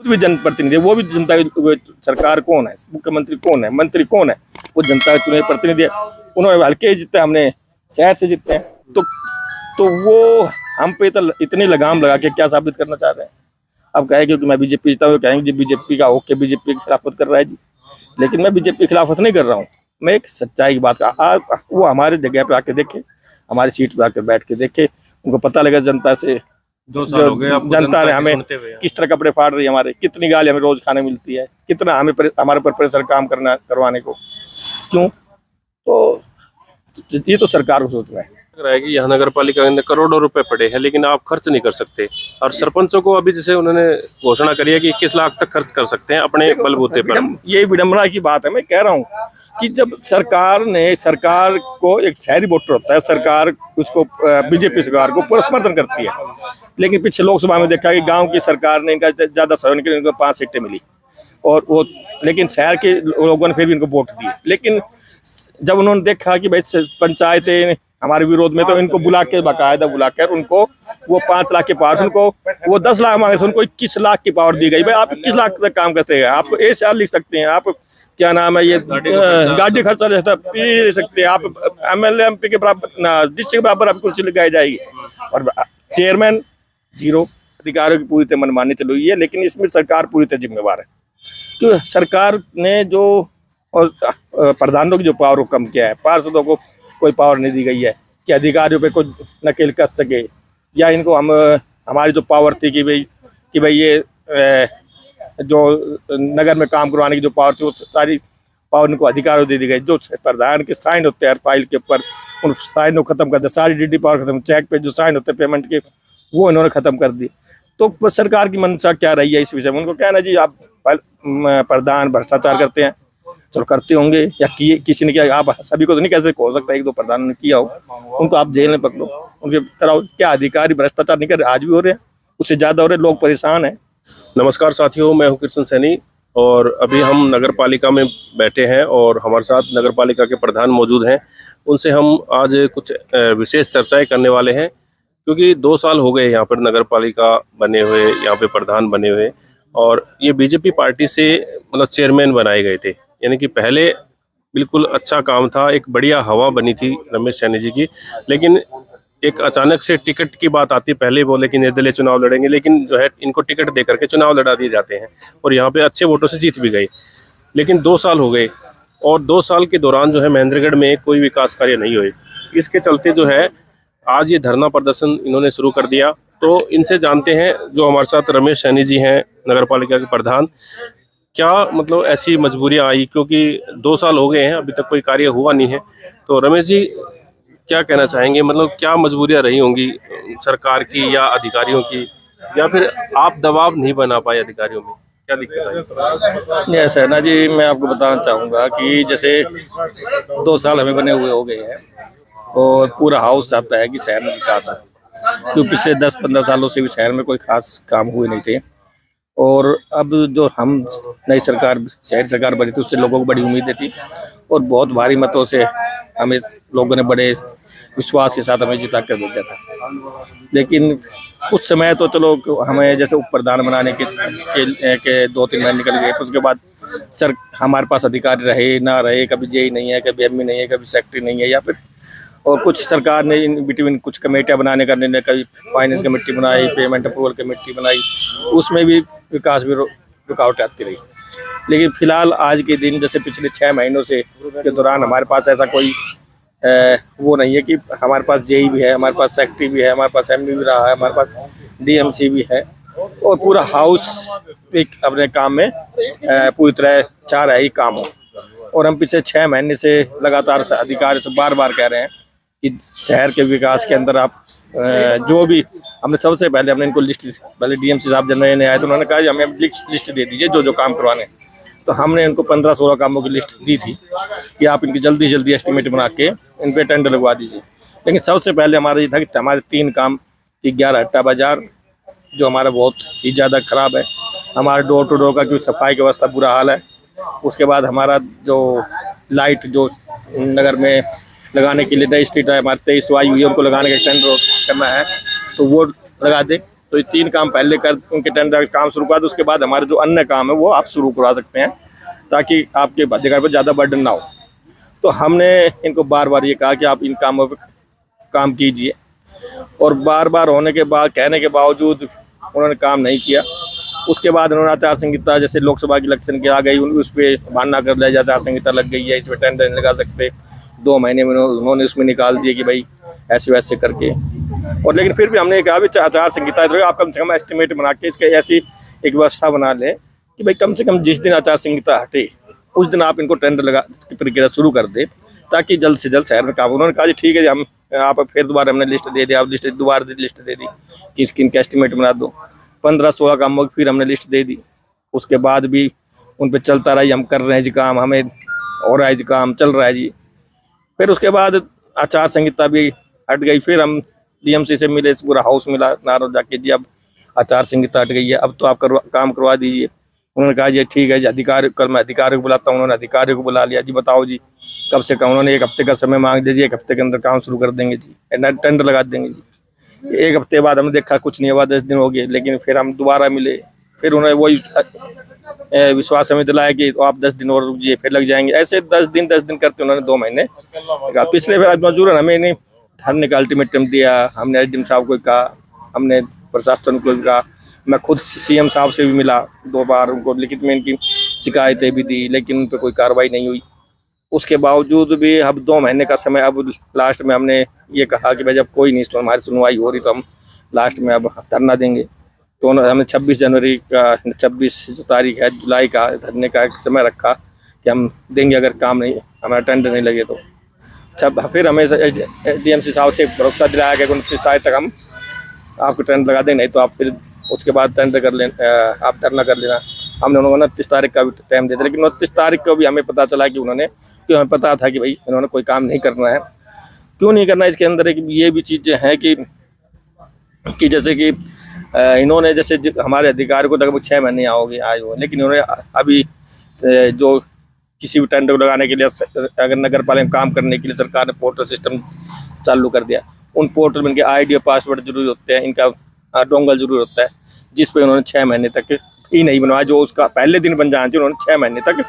खुद भी जनप्रतिनिधि, वो भी जनता की सरकार कौन है, मुख्यमंत्री कौन है, मंत्री कौन है, वो जनता के चुने प्रतिनिधि है। उन्होंने हल्के जीते, हमने शहर से जीते हैं, तो वो हम पे तो इतनी लगाम लगा के क्या साबित करना चाह रहे हैं। अब कहेंगे कि मैं बीजेपी जीता हूँ, कहेंगे जी बीजेपी का होके बीजेपी की खिलाफत कर रहा है जी, लेकिन मैं बीजेपी की खिलाफत नहीं कर रहा हूँ। मैं एक सच्चाई की बात कर, वो हमारे जगह पे आके देखे, हमारी सीट पे आके बैठ के देखे, उनको पता लगा जनता से 2 साल हो गए आपको जनता ने हमें किस तरह कपड़े फाड़ रही है, हमारे कितनी गाली हमें रोज खाने मिलती है, कितना हमें हमारे पर प्रेशर काम करवाने को क्यों। तो ये तो सरकार को सोचना है। लग रहा है कि यहाँ नगर पालिका में करोड़ों रुपए पड़े हैं लेकिन आप खर्च नहीं कर सकते, और सरपंचों को अभी जैसे उन्होंने घोषणा करी है कि 21 लाख तक खर्च कर सकते हैं अपने बलबूते पर। ये विडम्बना की बात है। मैं कह रहा हूँ कि जब सरकार को एक शहरी वोटर होता है, सरकार उसको बीजेपी सरकार को पूरा समर्थन करती है, लेकिन पिछले लोकसभा में देखा कि गाँव की सरकार ने इनका ज्यादा सहयोग किया, इनको 5 सीटें मिली, और वो लेकिन शहर के लोगों ने फिर भी इनको वोट दिए। लेकिन जब उन्होंने देखा कि भाई पंचायतें हमारे विरोध में, तो इनको बाकायदा बुलाकर उनको वो 5 लाख के पावर, उनको वो 10 लाख मांगे थे, उनको 21 लाख की पावर दी गई। भाई आप 21 लाख तक काम करते हैं, आप ACR लिख सकते हैं, आप क्या नाम है ये गाड़ी खर्चा ले सकते हैं, आप MLA MP के बराबर डिस्ट्रिक्ट के बराबर आपको कुर्सी लगाई जाएगी, और चेयरमैन 0, अधिकारियों की पूरी तरह मनमानी चली हुई है। लेकिन इसमें सरकार पूरी तरह जिम्मेवार है, क्योंकि सरकार ने जो और प्रधानों की जो पावर को कम किया है, पार्षदों को कोई पावर नहीं दी गई है कि अधिकारियों पे कोई नकेल कस सके, या इनको हमारी जो पावर थी कि भाई ये जो नगर में काम करवाने की जो पावर थी, वो सारी पावर इनको अधिकारियों दे दी गई। जो प्रधान के साइन होते हैं हर फाइल के ऊपर, उन साइन को खत्म कर दिया, सारी DD पावर खत्म, चेक पे जो साइन होते हैं पेमेंट के, वो इन्होंने खत्म कर दिए। तो सरकार की मंशा क्या रही है इस विषय में? उनको कहना जी आप प्रधान भ्रष्टाचार करते हैं, चलो करते होंगे, या किए किसी ने किया, आप सभी को तो नहीं कैसे हो सकता 1-2 प्रधान ने किया हो, उनको आप जेल में पकड़ो, उनके कराओ। क्या अधिकारी भ्रष्टाचार नहीं कर रहे? आज भी हो रहे हैं, उससे ज्यादा हो रहे, लोग परेशान हैं। नमस्कार साथियों, मैं हूं कृष्ण सैनी, और अभी हम नगर पालिका में बैठे हैं और हमारे साथ नगर पालिका के प्रधान मौजूद हैं। उनसे हम आज कुछ विशेष चर्चाएं करने वाले हैं, क्योंकि 2 साल हो गए यहाँ पर नगर पालिका बने हुए, यहाँ पे प्रधान बने हुए, और ये बीजेपी पार्टी से मतलब चेयरमैन बनाए गए थे। यानी कि पहले बिल्कुल अच्छा काम था, एक बढ़िया हवा बनी थी रमेश सैनी जी की, लेकिन एक अचानक से टिकट की बात आती। पहले बोले कि निर्दलीय चुनाव लड़ेंगे, लेकिन जो है इनको टिकट दे करके चुनाव लड़ा दिए जाते हैं, और यहाँ पे अच्छे वोटों से जीत भी गए। लेकिन 2 साल हो गए, और 2 साल के दौरान जो है महेंद्रगढ़ में कोई विकास कार्य नहीं हुए। इसके चलते जो है आज ये धरना प्रदर्शन इन्होंने शुरू कर दिया। तो इनसे जानते हैं, जो हमारे साथ रमेश सैनी जी हैं नगर पालिका के प्रधान, क्या मतलब ऐसी मजबूरियां आई, क्योंकि 2 साल हो गए हैं अभी तक कोई कार्य हुआ नहीं है। तो रमेश जी क्या कहना चाहेंगे, मतलब क्या मजबूरियां रही होंगी सरकार की या अधिकारियों की, या फिर आप दबाव नहीं बना पाए अधिकारियों में, क्या दिक्कत आई? नहीं ऐसा है ना जी, मैं आपको बताना चाहूँगा कि जैसे 2 साल हमें बने हुए हो गए हैं, और पूरा हाउस चाहता है कि शहर में विकास हो, क्योंकि पिछले 10-15 सालों से भी शहर में कोई खास काम हुए नहीं थे। और अब जो हम नई सरकार, शहरी सरकार बनी थी, उससे लोगों को बड़ी उम्मीदें थी, और बहुत भारी मतों से हमें लोगों ने बड़े विश्वास के साथ हमें जिता कर भेजा था। लेकिन कुछ समय तो चलो हमें जैसे उप प्रधान बनाने के 2-3 महीने निकल गए, तो उसके बाद सर हमारे पास अधिकारी रहे ना रहे, कभी जेई नहीं है, कभी ME नहीं है, कभी सेक्रेटरी नहीं है, या फिर और कुछ सरकार ने इन बिटवीन कुछ कमेटियाँ बनाने का निर्णय, कभी फाइनेंस कमेटी बनाई, पेमेंट अप्रूवल कमेटी बनाई, उसमें भी विकास में रुकावट आती रही। लेकिन फिलहाल आज के दिन, जैसे पिछले 6 महीनों से के दौरान हमारे पास ऐसा कोई वो नहीं है कि हमारे पास जेई भी है, हमारे पास सेक्रेटरी भी है, हमारे पास ME भी रहा है, हमारे पास DMC भी है, और पूरा हाउस एक अपने काम में पूरी तरह चाह रहा है काम हो। और हम पिछले 6 महीने से लगातार अधिकारी से बार कह रहे हैं कि शहर के विकास के अंदर आप जो भी, हमने सबसे पहले हमने इनको लिस्ट, पहले DMC साहब जब नए आए तो उन्होंने कहा हमें लिस्ट दे दीजिए जो काम करवाने। तो हमने इनको 15-16 कामों की लिस्ट दी थी कि आप इनकी जल्दी जल्दी एस्टिमेट बना के इन पे टेंडर लगवा दीजिए। लेकिन सबसे पहले हमारा ये था कि हमारे 3 काम, 11 हट्टा बाजार जो हमारा बहुत ही ज़्यादा ख़राब है, हमारे डोर टू डोर का क्योंकि सफाई की व्यवस्था बुरा हाल है, उसके बाद हमारा जो लाइट जो नगर में लगाने के लिए नई स्ट्रीट है हमारे 23 आई हुई है, उनको लगाने का टेंडर करना है, तो वो लगा दे। तो ये 3 काम पहले कर उनके टेंडर काम शुरू करा दो, उसके बाद हमारे जो अन्य काम है वो आप शुरू करवा सकते हैं, ताकि आपके अधिकार पर ज़्यादा बर्डन ना हो। तो हमने इनको बार बार ये कहा कि आप इन कामों पर काम कीजिए, और बार बार होने के बाद, कहने के बावजूद उन्होंने काम नहीं किया। उसके बाद उन्होंने आचार संहिता, जैसे लोकसभा की इलेक्शन के आ गई, उस पर बहाना कर लिया, आचार संहिता लग गई है, इस पर टेंडर नहीं लगा सकते। 2 महीने में उन्होंने उसमें निकाल दिए कि भाई ऐसे वैसे करके। और लेकिन फिर भी हमने कहा भी आचार संहिता तो आप कम से कम एस्टिमेट बना के इसके ऐसी एक व्यवस्था बना लें कि भाई कम से कम जिस दिन आचार संहिता हटे उस दिन आप इनको टेंडर लगा की प्रक्रिया शुरू कर दे, ताकि जल्द से जल्द शहर में काम। उन्होंने कहा जी ठीक है जी, हम आप फिर दोबारा हमने लिस्ट दे दी, आप दोबारा लिस्ट दे दी कि किन का एस्टिमेट बना दो। 15-16 कामों की फिर हमने लिस्ट दे दी। उसके बाद भी उन पर चलता रहा, हम कर रहे हैं जी काम, हमें हो रहा है जी काम, चल रहा है जी। फिर उसके बाद आचार संहिता भी हट गई। फिर हम डीएमसी से मिले, पूरा हाउस मिला नारोद जाके, जी अब आचार संहिता हट गई है, अब तो आप काम करवा दीजिए। उन्होंने कहा जी ठीक है जी, अधिकारी कल मैं अधिकारी को बुलाता हूँ। उन्होंने अधिकारी को बुला लिया, जी बताओ जी कब से कम। उन्होंने 1 हफ्ते का समय मांग दीजिए, 1 हफ्ते के अंदर काम शुरू कर देंगे जी, टेंडर लगा देंगे जी। 1 हफ्ते बाद हमने देखा कुछ नहीं हुआ, 10 दिन हो गए। लेकिन फिर हम दोबारा मिले, फिर उन्होंने वही विश्वास हमें दिलाया कि आप 10 दिन और रुकिए, फिर लग जाएंगे। ऐसे 10 दिन करते उन्होंने 2 महीने कहा। पिछले फिर मजदूरन हमें नहीं धरने का अल्टीमेटम दिया, हमने एसडीएम साहब को कहा, हमने प्रशासन को कहा, मैं खुद सीएम साहब से भी मिला 2 बार, उनको लिखित में इनकी शिकायतें भी दी, लेकिन उन पर कोई कार्रवाई नहीं हुई। उसके बावजूद भी अब 2 महीने का समय, अब लास्ट में हमने ये कहा कि भाई जब कोई नहीं, तो हमारी सुनवाई हो रही, तो हम लास्ट में अब धरना देंगे। तो हमने 26 जनवरी का, 26 जो तारीख है जुलाई का, धरने का एक समय रखा कि हम देंगे अगर काम नहीं, हमारा टेंडर नहीं लगे तो। फिर हमें डीएमसी साहब से भरोसा दिलाया कि 29 तारीख तक हम आपको टेंडर लगा देंगे, नहीं तो आप फिर उसके बाद टेंडर कर लेना, आप धरना कर लेना। हमने उन्होंने 29 तारीख का भी टाइम दे दिया, लेकिन 29 तारीख को भी हमें पता चला कि कि हमें पता था कि भाई इन्होंने कोई काम नहीं करना है। क्यों नहीं करना है, इसके अंदर एक ये भी चीज़ें हैं कि जैसे कि इन्होंने जैसे हमारे अधिकारी को लगभग 6 महीने आए हो, लेकिन इन्होंने अभी जो किसी भी टेंडर लगाने के लिए, अगर नगर पालिका काम करने के लिए सरकार ने पोर्टल सिस्टम चालू कर दिया, उन पोर्टल में इनके आईडी और पासवर्ड जरूरी होते हैं, इनका डोंगल जरूर होता है, जिस पे उन्होंने 6 महीने तक ही नहीं बनवाया। जो उसका पहले दिन बन जाना चाहिए उन्होंने 6 महीने तक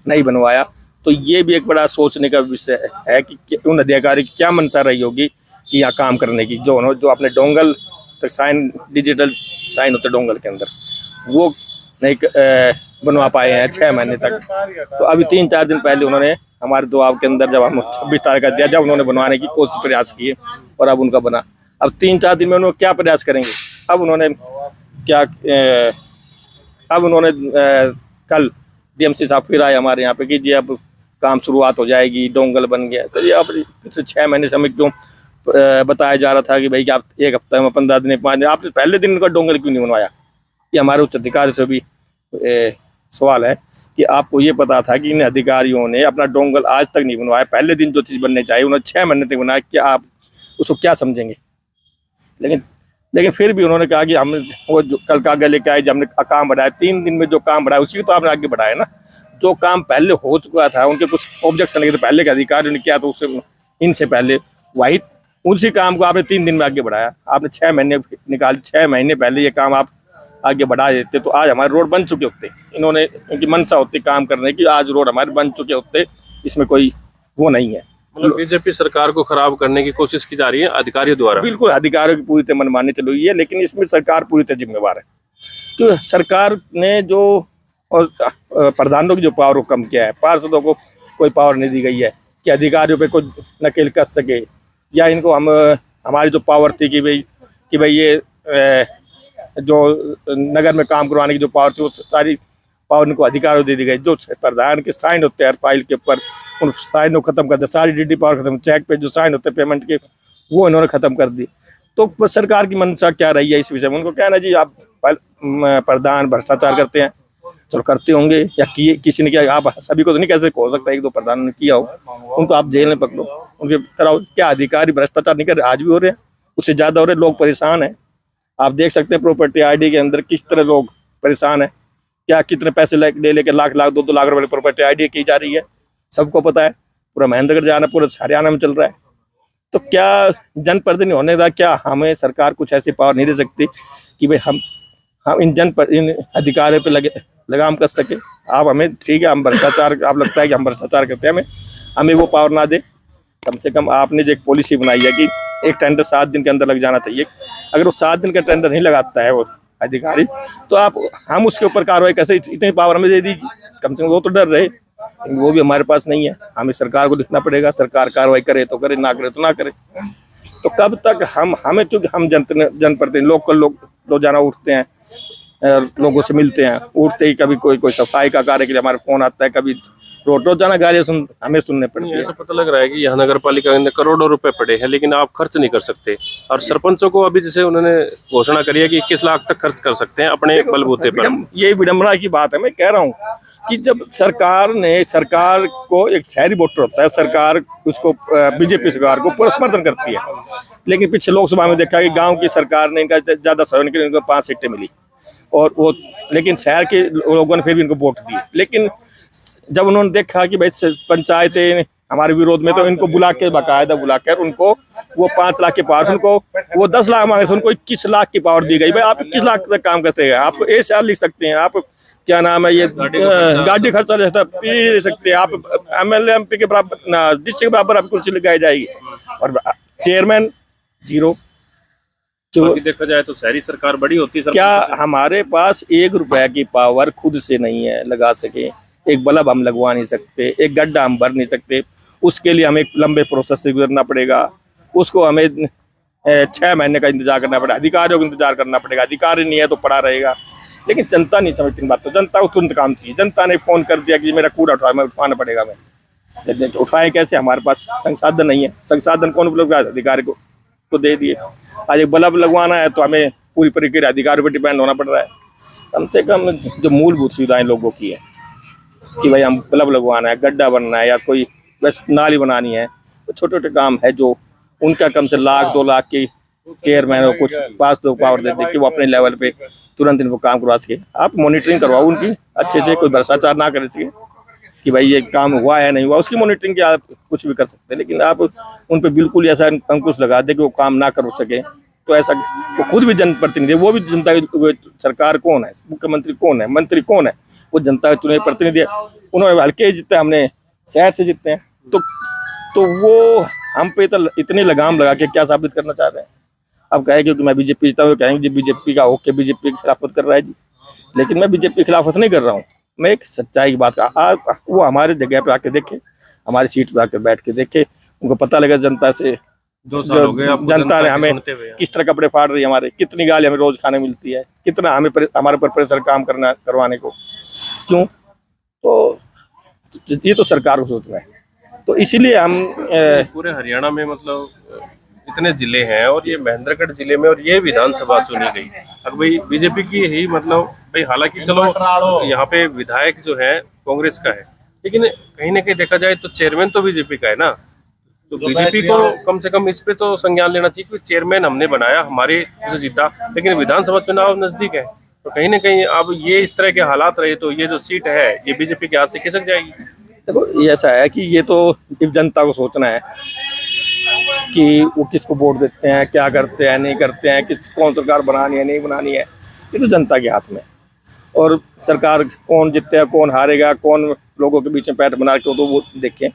नहीं बनवाया। तो ये भी एक बड़ा सोचने का विषय है कि उन अधिकारी की क्या मंशा रही होगी कि यहाँ काम करने की, जो अपने डोंगल तक साइन, डिजिटल साइन होते डोंगल के अंदर, वो नहीं बनवा पाए हैं 6 महीने तक। तो अभी 3-4 दिन पहले उन्होंने हमारे दबाव के अंदर, जब हम 26 तारीख का दिया, जब उन्होंने बनवाने की कोशिश प्रयास किए और अब उनका बना। अब 3-4 दिन में उन्होंने क्या प्रयास करेंगे? अब उन्होंने क्या कल डीएमसी साहब फिर आए हमारे यहाँ पे कि जी अब काम शुरुआत हो जाएगी, डोंगल बन गया। तो ये अब 6 महीने से हमें क्यों बताया जा रहा था कि भाई कि आप 1 हफ्ते में, 15 दिन, 5 दिन, आपने पहले दिन का डोंगल क्यों नहीं बनवाया? ये हमारे उच्च अधिकारी से भी सवाल है कि आपको ये पता था कि इन अधिकारियों ने अपना डोंगल आज तक नहीं बनवाया, पहले दिन जो चीज़ बननी चाहिए उन्होंने 6 महीने तक बनाया, क्या आप उसको क्या समझेंगे? लेकिन फिर भी उन्होंने कहा कि हम वो जो कल का आगे लेके आए, जब हमने काम बढ़ाया 3 दिन में, जो काम बढ़ाया उसी को तो आपने आगे बढ़ाया ना। जो काम पहले हो चुका था, उनके कुछ ऑब्जेक्शन लगे थे, पहले के अधिकारियों ने किया, तो उससे इनसे पहले वही उसी काम को आपने 3 दिन में आगे बढ़ाया। आपने 6 महीने निकाल, 6 महीने पहले ये काम आप आगे बढ़ा देते तो आज हमारे रोड बन चुके होते। इन्होंने, इनकी मंशा होती काम करने की, आज रोड हमारे बन चुके होते, इसमें कोई वो नहीं है। मतलब बीजेपी सरकार को खराब करने की कोशिश की जा रही है अधिकारियों द्वारा। बिल्कुल, अधिकारियों की पूरी तरह मनमानी चली हुई है, लेकिन इसमें सरकार पूरी तरह जिम्मेवार है। क्योंकि सरकार ने जो और प्रधानों की जो पावर को कम किया है, पार्षदों को कोई पावर नहीं दी गई है कि अधिकारियों पे कोई नकेल कस सके, या इनको हमारी जो पावर थी कि भाई ये जो नगर में काम करवाने की जो पावर थी, वो सारी पावर इनको अधिकारियों दे दी गई। जो प्रधान के साइन होते हैं हर फाइल के ऊपर, उन साइनों को खत्म कर दिया, सारी डीडी पावर खत्म, चेक पे जो साइन होते हैं पेमेंट के, वो इन्होंने खत्म कर दी। तो सरकार की मंशा क्या रही है इस विषय में? उनको कहना जी आप प्रधान भ्रष्टाचार करते हैं, चलो करते होंगे, या किसी ने किया, आप सभी को तो नहीं कैसे हो सकता, 1-2 प्रधान ने किया हो, उनको आप जेल में पकड़ो, उनके तरह। क्या अधिकारी भ्रष्टाचार नहीं कर रहे? आज भी हो रहे हैं, उससे ज़्यादा हो रहे, लोग परेशान हैं। आप देख सकते हैं प्रॉपर्टी आईडी के अंदर किस तरह लोग परेशान हैं, क्या कितने पैसे ले लेके लाख 2-2 लाख रुपए प्रॉपर्टी आईडी की जा रही है, सबको पता है। पूरा महेंद्रगढ़ जाना, पूरा हरियाणा में चल रहा है। तो क्या जनप्रतिनिधि होने का क्या हमें सरकार कुछ ऐसी पावर नहीं दे सकती कि भाई हम इन अधिकारियों पे लगाम कस सके। आप हमें, ठीक है, हम भ्रष्टाचार, आप लगता है कि हम भ्रष्टाचार करते हैं, हमें वो पावर ना दे। कम से कम आपने जो एक पॉलिसी बनाई है कि एक टेंडर 7 दिन के अंदर लग जाना चाहिए, अगर वो 7 दिन का टेंडर नहीं लगाता है वो अधिकारी, तो हम उसके ऊपर कार्रवाई कैसे, इतनी पावर हमें दे दीजिए, कम से कम वो तो डर रहे। वो भी हमारे पास नहीं है, हमें सरकार को लिखना पड़ेगा, सरकार कार्रवाई करे तो करे, ना करे तो ना करे। तो कब तक हमें, क्योंकि हम जनप्रतिनिधि लोकल लोग रोजाना उठते हैं, लोगों से मिलते हैं, उठते ही कभी कोई सफाई का कार्य के लिए हमारे फोन आता है, कभी रोजाना गालियां हमें सुनने पड़ती है। ऐसा पता लग रहा है कि यहाँ नगर पालिका के अंदर करोड़ों रुपए पड़े हैं, लेकिन आप खर्च नहीं कर सकते। और सरपंचों को अभी जैसे उन्होंने घोषणा करी है कि 21 लाख तक खर्च कर सकते हैं अपने बलबूते पर। ये विडंबना की बात है। मैं कह रहा हूँ कि जब सरकार को, एक शहरी वोटर होता है, सरकार उसको, बीजेपी सरकार को पूरा समर्थन करती है, लेकिन पिछले लोकसभा में देखा कि गाँव की सरकार ने इनका ज्यादा सहयोग के लिए इनको 5 सीटें मिली, और वो, लेकिन शहर के लोगों ने फिर भी इनको वोट दिए। लेकिन जब उन्होंने देखा कि भाई पंचायतें हमारे विरोध में, तो इनको बाकायदा बुलाकर उनको वो 5 लाख के पावर, उनको वो 10 लाख मांगे थे, उनको 21 लाख की पावर दी गई। भाई आप 21 लाख तक काम करते हैं, आप ACR लिख सकते हैं, आप क्या नाम है ये गाड़ी खर्चा ले सकते हैं, आप MLA MP के बराबर, डिस्ट्रिक्ट के बराबर आपकी कुर्सी लगाई जाएगी, और चेयरमैन 0। तो देखा जाए तो शहरी सरकार बड़ी होती है। क्या हमारे पास 1 रुपए की पावर खुद से नहीं है लगा सके? एक बल्ब हम लगवा नहीं सकते, एक गड्ढा हम भर नहीं सकते, उसके लिए हमें एक लंबे प्रोसेस से गुजरना पड़ेगा, उसको हमें 6 महीने का इंतजार करना पड़ेगा, अधिकारियों को इंतजार करना पड़ेगा, अधिकारी नहीं है तो पड़ा रहेगा। लेकिन जनता नहीं समझती बात, तो जनता को तुरंत काम चाहिए। जनता ने फोन कर दिया कि मेरा कूड़ा उठाना पड़ेगा, मैं उठाए कैसे? हमारे पास संसाधन नहीं है। संसाधन कौन उपलब्ध? अधिकारी को दे दिए। आज एक बल्ब लगवाना है तो हमें पूरी प्रक्रिया अधिकारी पर डिपेंड होना पड़ रहा है। कम से कम जो मूलभूत सुविधाएं लोगों की है कि भाई हम बल्ब लगवाना है, गड्ढा बनना है, या कोई बस नाली बनानी है, तो छोटे छोटे काम है जो उनका कम से 1 लाख 2 लाख की चेयरमैन को कुछ 5 लोग पावर दे दे कि वो अपने लेवल पे तुरंत इनको काम करवा सके। आप मॉनिटरिंग करवाओ उनकी अच्छे से, कोई भ्रष्टाचार ना कर सके कि भाई ये काम हुआ है नहीं हुआ, उसकी मॉनिटरिंग की आप कुछ भी कर सकते हैं। लेकिन आप उन पर बिल्कुल ऐसा अंकुश लगा दे कि वो काम ना कर सके, तो ऐसा, वो खुद भी जनप्रतिनिधि, वो भी जनता की, सरकार कौन है, मुख्यमंत्री कौन है, मंत्री कौन है, वो जनता के चुने प्रतिनिधि है। उन्होंने हल्के जीते, हमने शहर से जीते हैं, तो वो हम पे तो इतने लगाम लगा के क्या साबित करना चाह रहे हैं? अब कहेंगे कि मैं बीजेपी जीता हूँ, कहेंगे बीजेपी का होके बीजेपी की खिलाफत कर रहा है जी, लेकिन मैं बीजेपी की खिलाफत नहीं कर रहा हूँ। मैं एक सच्चाई की बात का, वो हमारे जगह पे आके देखे, हमारी सीट पे आकर बैठ के देखे, उनको पता लगा जनता से, 2 साल हो गए जनता ने हमें किस तरह कपड़े फाड़ रही है, हमारे कितनी गाली हमें रोज खाने मिलती है, कितना हमारे पर प्रेशर काम करवाने को, क्यों? तो ये तो सरकार को सोचना है। तो इसीलिए हम पूरे हरियाणा में मतलब इतने जिले हैं, और ये महेंद्रगढ़ जिले में, और ये विधानसभा चुनी गई अब भाई बीजेपी की ही, मतलब भाई हालांकि चलो यहाँ पे विधायक जो है कांग्रेस का है, लेकिन कहीं ना कहीं देखा जाए तो चेयरमैन तो बीजेपी का है ना। तो बीजेपी को कम से कम इस पे तो संज्ञान लेना चाहिए कि चेयरमैन हमने बनाया, हमारे से जीता, लेकिन विधानसभा चुनाव नजदीक है, तो कहीं ना कहीं अब ये इस तरह के हालात रहे तो ये जो सीट है ये बीजेपी के हाथ से खिसक जाएगी। देखो, ये ऐसा है कि ये तो जनता को सोचना है कि वो किसको वोट देते हैं, क्या करते हैं, नहीं करते हैं, कौन सरकार बनानी है नहीं बनानी है, ये तो जनता के हाथ में। और सरकार कौन जीतता है, कौन हारेगा, कौन लोगों के बीच में पैठ बना के, तो वो देखें।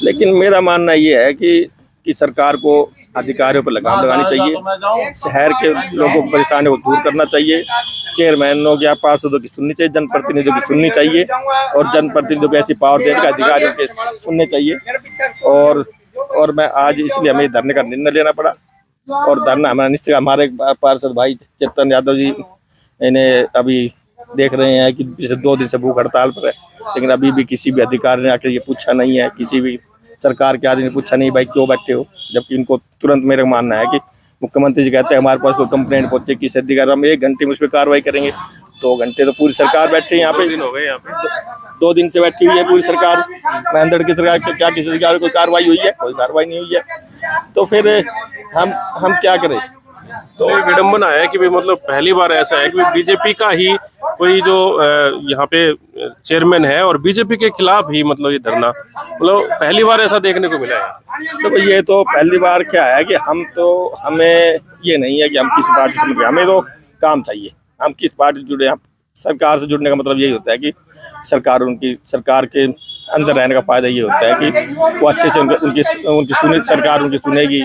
लेकिन मेरा मानना ये है कि सरकार को अधिकारियों पर लगाम लगानी चाहिए, शहर के लोगों की परेशानी को दूर करना चाहिए, चेयरमैनों या पार्षदों की सुननी चाहिए, जनप्रतिनिधियों की सुननी चाहिए, और जनप्रतिनिधियों को ऐसी पावर देने का अधिकारियों के सुनने चाहिए। और मैं आज इसलिए हमें धरने का निर्णय लेना पड़ा, और धरना हमारा निश्चित, हमारे पार्षद भाई चेतन यादव जी इन्हें अभी देख रहे हैं कि पिछले 2 दिन से भूख हड़ताल पर है, लेकिन अभी भी किसी भी अधिकारी ने आकर ये पूछा नहीं है, किसी भी सरकार के आदमी ने पूछा नहीं भाई क्यों बैठे हो, जबकि इनको तुरंत मेरा मानना है कि मुख्यमंत्री जी कहते हैं हमारे पास कोई कंप्लेंट पहुंचे किसी अधिकारी, हम 1 घंटे में उस पर कार्रवाई करेंगे। 2 घंटे तो पूरी सरकार बैठी है यहाँ पे, 2 दिन से बैठी हुई है पूरी सरकार, महेंद्रगढ़ की सरकार। क्या किसी अधिकारी कोई कार्रवाई हुई है? कोई कार्रवाई नहीं हुई है, तो फिर हम क्या करें? तो विडंबना है कि भाई मतलब पहली बार ऐसा है कि बीजेपी का ही कोई जो यहाँ पे चेयरमैन है और बीजेपी के खिलाफ ही मतलब ये धरना, मतलब पहली बार ऐसा देखने को मिला है। तो ये तो पहली बार क्या है कि हमें ये नहीं है कि हम किसी पार्टी से, हमें तो काम चाहिए। हम किस पार्टी से जुड़े हैं, सरकार से जुड़ने का मतलब यही होता है कि सरकार के अंदर रहने का फायदा ये होता है कि वो अच्छे से उनकी सरकार उनकी सुनेगी,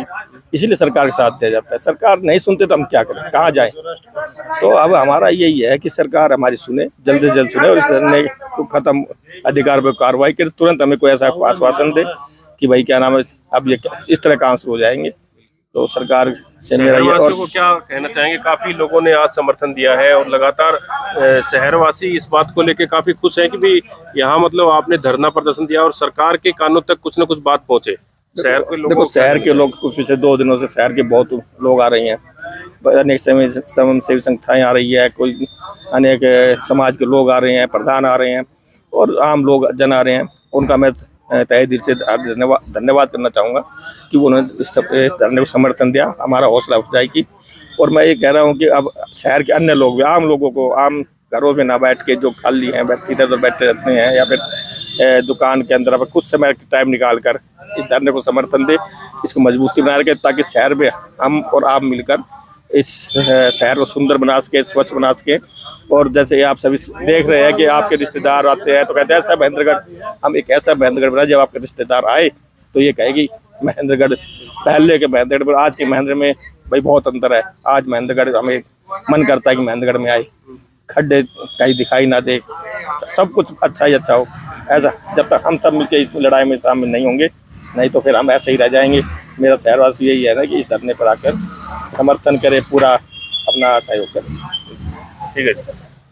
इसीलिए सरकार के साथ दिया जाता है। सरकार नहीं सुनते तो हम क्या करें, कहाँ जाएं? तो अब हमारा यही है कि सरकार हमारी सुने, जल्द से जल्द सुने और इस धरने को खत्म, अधिकार पर कार्रवाई करे, तुरंत हमें कोई ऐसा आश्वासन दे कि भाई क्या नाम है, अब ये इस तरह काम शुरू हो जाएंगे। तो सरकार से मेरा ये, और को क्या कहना चाहेंगे? काफी लोगों ने आज समर्थन दिया है और लगातार शहरवासी इस बात को लेकर काफी खुश हैं कि भी यहाँ मतलब आपने धरना प्रदर्शन दिया और सरकार के कानों तक कुछ न कुछ बात पहुंचे। शहर के लोग, देखो शहर के लोग पिछले 2 दिनों से शहर के बहुत लोग आ रही हैं, अनेक स्वयंसेवी संस्थाएं आ रही है, कोई अनेक समाज के लोग आ रहे हैं, प्रधान आ रहे हैं और आम लोग जन आ रहे हैं। उनका मैं तहे दिल से धन्यवाद करना चाहूँगा कि उन्होंने इस धरने को समर्थन दिया, हमारा हौसला अफजाई की। और मैं ये कह रहा हूँ कि अब शहर के अन्य लोग भी, आम लोगों को, आम घरों में ना बैठ के जो खाली हैं, इधर उधर बैठे रहते हैं या फिर दुकान के अंदर, कुछ समय टाइम निकाल कर इस धरने को समर्थन दे, इसको मजबूती बना रखे, ताकि शहर में हम और आप मिलकर इस शहर को सुंदर बना सके, स्वच्छ बना सके। और जैसे आप सभी देख रहे हैं कि आपके रिश्तेदार आते हैं तो कहते हैं ऐसा महेंद्रगढ़, हम एक ऐसा महेंद्रगढ़ बना, जब आपके रिश्तेदार आए तो ये कहेगी महेंद्रगढ़ पहले के महेंद्रगढ़ पर आज के महेंद्र में भाई बहुत अंतर है। आज महेंद्रगढ़ हमें मन करता है कि महेंद्रगढ़ में आए, खड्डे कहीं दिखाई ना दे, सब कुछ अच्छा ही अच्छा हो। ऐसा जब तक हम सब मिलकर इस लड़ाई में शामिल नहीं होंगे, नहीं तो फिर हम ऐसे ही रह जाएंगे। मेरा शहरवासी यही है ना कि इस धरने पर आकर समर्थन करे, पूरा अपना सहयोग करें। ठीक है।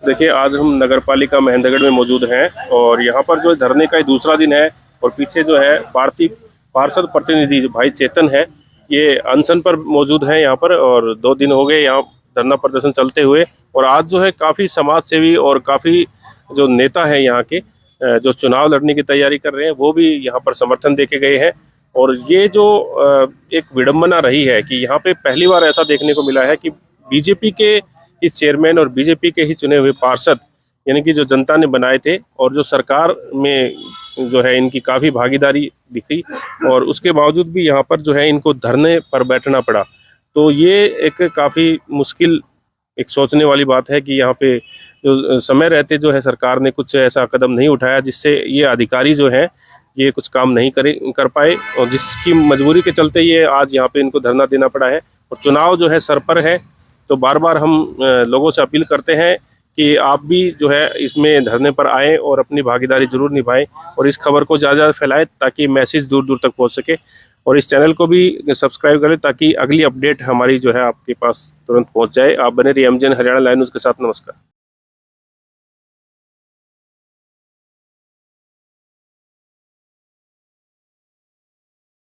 देखिए, आज हम नगर पालिका महेंद्रगढ़ में मौजूद हैं और यहाँ पर जो धरने का दूसरा दिन है और पीछे जो है पार्षद प्रतिनिधि जो भाई चेतन है, ये अनशन पर मौजूद हैं यहाँ पर और 2 दिन हो गए यहाँ धरना प्रदर्शन चलते हुए। और आज जो है काफ़ी समाज सेवी और काफ़ी जो नेता हैं यहाँ के, जो चुनाव लड़ने की तैयारी कर रहे हैं, वो भी यहाँ पर समर्थन दे के गए हैं। और ये जो एक विडंबना रही है कि यहाँ पे पहली बार ऐसा देखने को मिला है कि बीजेपी के ही चेयरमैन और बीजेपी के ही चुने हुए पार्षद, यानी कि जो जनता ने बनाए थे और जो सरकार में जो है इनकी काफ़ी भागीदारी दिखी, और उसके बावजूद भी यहाँ पर जो है इनको धरने पर बैठना पड़ा। तो ये एक काफ़ी मुश्किल, एक सोचने वाली बात है कि यहाँ पे जो समय रहते जो है सरकार ने कुछ ऐसा कदम नहीं उठाया जिससे ये अधिकारी जो है ये कुछ काम नहीं कर पाए, और जिसकी मजबूरी के चलते ये आज यहाँ पे इनको धरना देना पड़ा है। और चुनाव जो है सर पर है, तो बार बार हम लोगों से अपील करते हैं कि आप भी जो है इसमें धरने पर आएँ और अपनी भागीदारी जरूर निभाएं और इस खबर को ज़्यादा फैलाएं ताकि मैसेज दूर दूर तक पहुँच सके। और इस चैनल को भी सब्सक्राइब करें ताकि अगली अपडेट हमारी जो है आपके पास तुरंत पहुँच जाए। आप बने रहिए एमजेन हरियाणा लाइव न्यूज़ के साथ। नमस्कार।